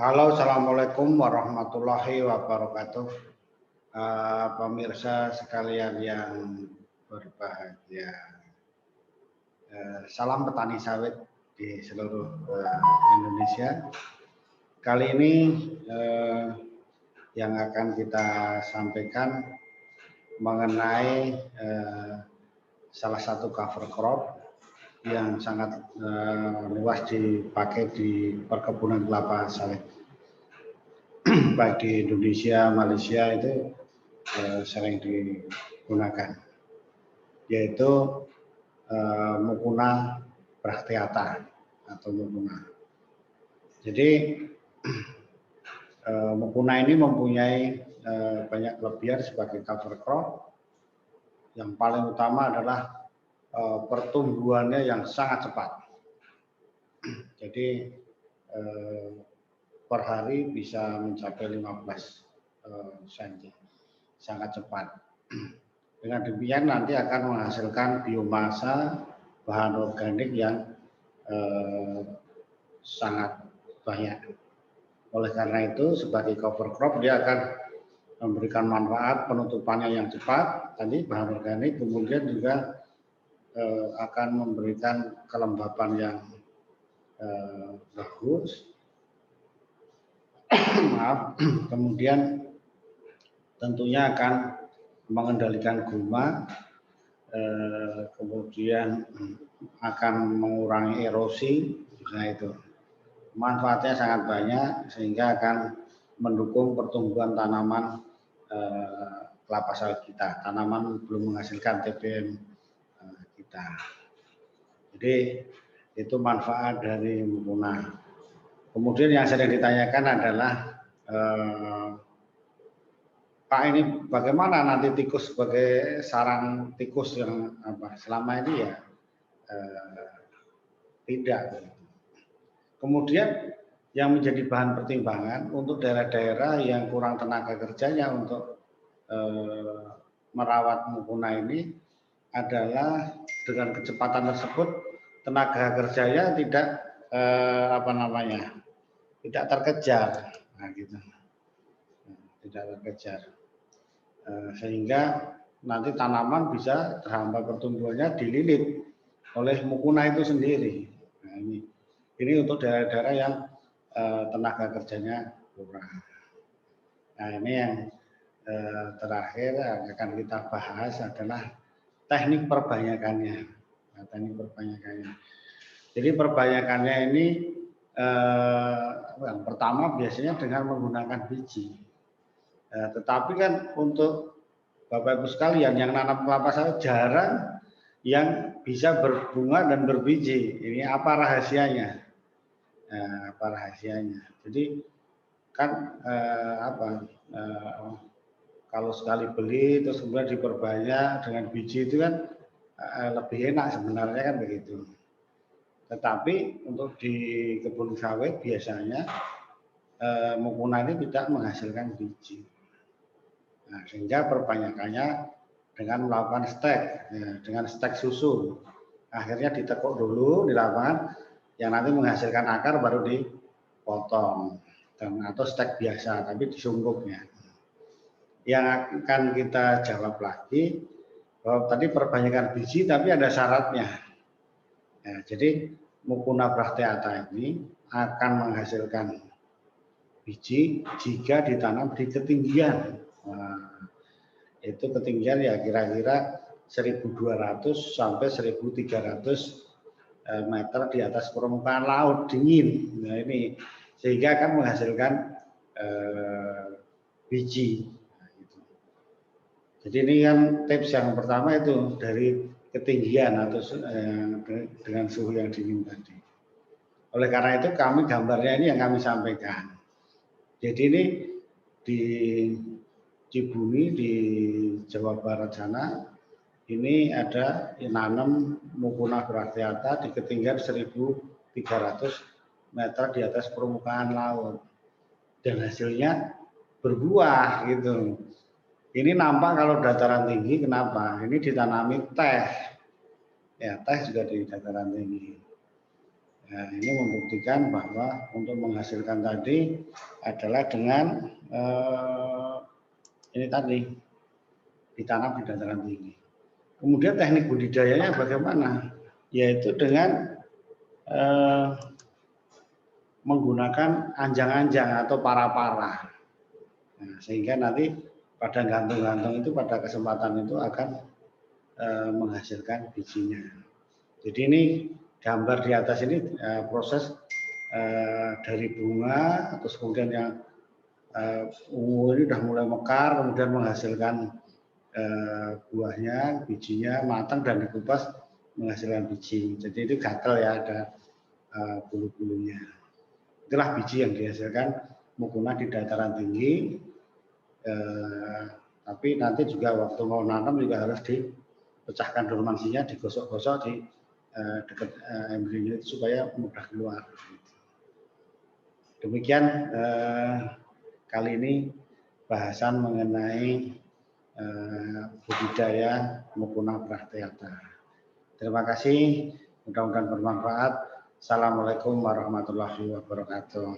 Halo, assalamualaikum warahmatullahi wabarakatuh. Pemirsa sekalian yang berbahagia, salam petani sawit di seluruh Indonesia. Kali ini yang akan kita sampaikan mengenai salah satu cover crop yang sangat luas dipakai di perkebunan kelapa sawit. Baik di Indonesia, Malaysia itu sering digunakan, yaitu Mucuna bracteata atau mucuna. Jadi mucuna ini mempunyai banyak kelebihan sebagai cover crop. Yang paling utama adalah pertumbuhannya yang sangat cepat. Jadi per hari bisa mencapai 15 cm, sangat cepat. Dengan demikian nanti akan menghasilkan biomasa bahan organik yang sangat banyak. Oleh karena itu sebagai cover crop dia akan memberikan manfaat penutupannya yang cepat, tadi bahan organik, kemudian juga akan memberikan kelembapan yang bagus. Maaf, kemudian tentunya akan mengendalikan guma, kemudian akan mengurangi erosi. Nah itu manfaatnya sangat banyak sehingga akan mendukung pertumbuhan tanaman kelapa sawit kita, tanaman belum menghasilkan TBM kita. Jadi itu manfaat dari mucuna. Kemudian yang sering ditanyakan adalah Pak, ini bagaimana nanti tikus sebagai sarang tikus yang selama ini ya tidak. Kemudian yang menjadi bahan pertimbangan untuk daerah-daerah yang kurang tenaga kerjanya untuk merawat mucuna ini adalah dengan kecepatan tersebut tenaga kerjanya tidak tidak terkejar, nah gitu, tidak terkejar. Sehingga nanti tanaman bisa terhambat pertumbuhannya dililit oleh mucuna itu sendiri. Nah, ini untuk daerah-daerah yang tenaga kerjanya kurang. Nah ini yang terakhir akan kita bahas adalah teknik perbanyakannya. Nah, teknik perbanyakannya. Jadi perbanyakannya ini yang pertama biasanya dengan menggunakan biji. Tetapi kan untuk Bapak Ibu sekalian yang nanam kelapa sawit jarang yang bisa berbunga dan berbiji. Ini apa rahasianya? Apa rahasianya? Jadi kan kalau sekali beli terus kemudian diperbanyak dengan biji itu kan lebih enak sebenarnya kan begitu. Tetapi untuk di kebun sawit biasanya mucuna ini tidak menghasilkan biji. Nah, sehingga perbanyakannya dengan melakukan stek, ya, dengan stek susu. Akhirnya ditekuk dulu di lapangan, yang nanti menghasilkan akar baru dipotong, atau stek biasa, tapi disungkupnya. Yang akan kita jawab lagi, bahwa tadi perbanyakan biji, tapi ada syaratnya. Ya, jadi Mucuna bracteata ini akan menghasilkan biji jika ditanam di ketinggian. Nah, itu ketinggian ya kira-kira 1.200 sampai 1.300 meter di atas permukaan laut dingin. Nah ini sehingga akan menghasilkan biji. Nah, gitu. Jadi ini kan tips yang pertama itu dari ketinggian atau dengan suhu yang dingin tadi. Oleh karena itu kami gambarnya ini yang kami sampaikan. Jadi ini di Cibuni di Jawa Barat sana ini ada nanam Mucuna bracteata di ketinggian 1.300 meter di atas permukaan laut dan hasilnya berbuah gitu. Ini nampak kalau dataran tinggi, kenapa? Ini ditanami teh, ya teh juga di dataran tinggi. Nah, ini membuktikan bahwa untuk menghasilkan tadi adalah dengan ini tadi ditanam di dataran tinggi. Kemudian teknik budidayanya bagaimana? Yaitu dengan menggunakan anjang-anjang atau para-para. Nah, sehingga nanti pada gantung-gantung itu pada kesempatan itu akan menghasilkan bijinya. Jadi ini gambar di atas ini proses dari bunga, terus kemudian yang ungu ini sudah mulai mekar, kemudian menghasilkan buahnya, bijinya matang dan dikupas menghasilkan biji. Jadi itu gatel ya, ada bulu-bulunya. Itulah biji yang dihasilkan mukuna di dataran tinggi. Tapi nanti juga waktu mau nanam juga harus dipecahkan dormansinya, digosok-gosok di dekat embrio itu supaya mudah keluar. Demikian kali ini bahasan mengenai budidaya mukuna bracteata. Terima kasih, mudah-mudahan bermanfaat. Assalamualaikum warahmatullahi wabarakatuh.